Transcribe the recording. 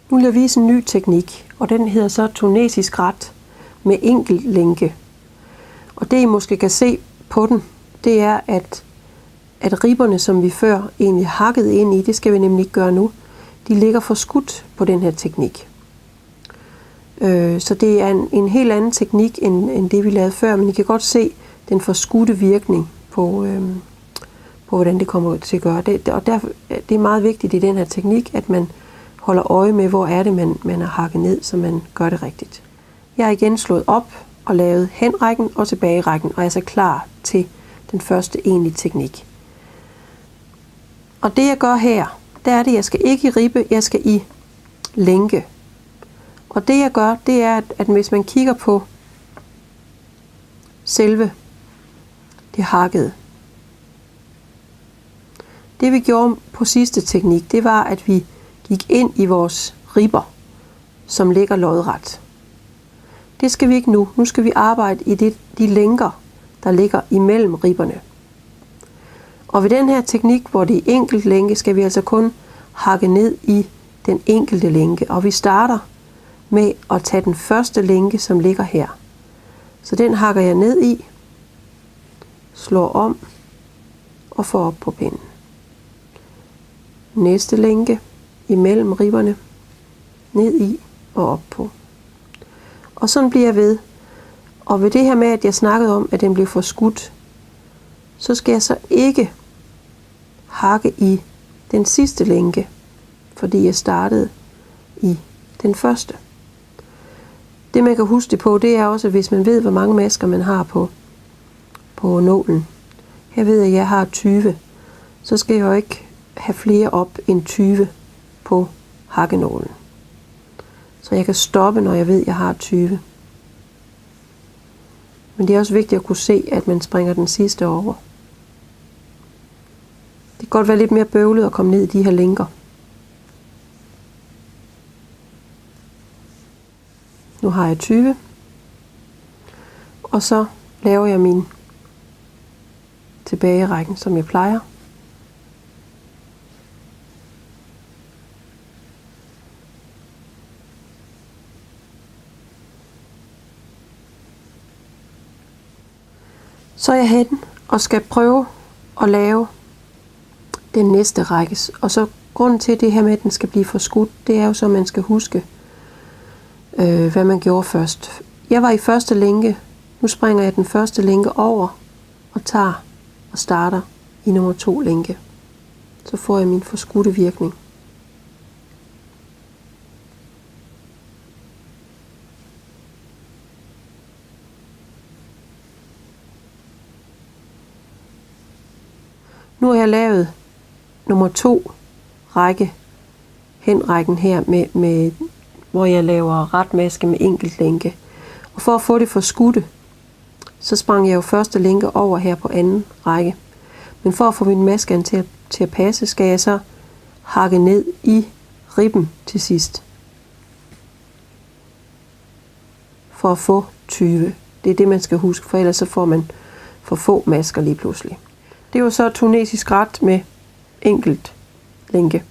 Nu vil jeg vise en ny teknik, og den hedder så tunesisk ret med enkelt lænke. Og det I måske kan se på den, det er, at ribberne, som vi før egentlig hakkede ind i, det skal vi nemlig ikke gøre nu, de ligger forskudt på den her teknik. Så det er en helt anden teknik, end det vi lavede før, men I kan godt se den forskudte virkning på hvordan det kommer til at gøre det. Og derfor det er meget vigtigt i den her teknik, at man holder øje med, hvor er det, man har hakket ned, så man gør det rigtigt. Jeg har igen slået op og lavet henrækken og tilbagerækken, og er så klar til den første egentlige teknik. Og det jeg gør her, der er det, jeg skal ikke i ribbe, jeg skal i lænke. Og det jeg gør, det er, at hvis man kigger på selve det hakkede, det vi gjorde på sidste teknik, det var, at vi gik ind i vores ribber, som ligger lodret. Det skal vi ikke nu. Nu skal vi arbejde i de lænker, der ligger imellem ribberne. Og ved den her teknik, hvor det er enkelt lænke, skal vi altså kun hakke ned i den enkelte lænke. Og vi starter med at tage den første lænke, som ligger her. Så den hakker jeg ned i, slår om og får op på pinden. Næste lænke imellem ribberne, ned i og op på. Og sådan bliver jeg ved. Og ved det her med, at jeg snakkede om, at den blev forskudt, så skal jeg så ikke hakke i den sidste lænke, fordi jeg startede i den første. Det man kan huske det på, det er også, at hvis man ved, hvor mange masker man har på nålen. Her ved jeg, at jeg har 20, så skal jeg jo ikke have flere op end 20 på hakkenålen. Så jeg kan stoppe, når jeg ved, at jeg har 20. Men det er også vigtigt at kunne se, at man springer den sidste over. Det kan godt være lidt mere bøvlet at komme ned i de her lænker. Nu har jeg 20. Og så laver jeg min tilbagerækken, som jeg plejer. Så er jeg hen og skal prøve at lave den næste række. Og så grunden til det her med, at den skal blive forskudt, det er jo så, at man skal huske, hvad man gjorde først. Jeg var i første lænke. Nu springer jeg den første lænke over og tager og starter i nummer 2 lænke. Så får jeg min forskudte virkning. Nu har jeg lavet nummer 2 række, henrækken her, med hvor jeg laver ret maske med enkelt lænke. Og for at få det forskudte, så sprang jeg jo første lænke over her på anden række. Men for at få min maske til at passe, skal jeg så hakke ned i ribben til sidst. For at få 20. Det er det, man skal huske, for ellers så får man for få masker lige pludselig. Det var så tunesisk ret med enkelt lænke.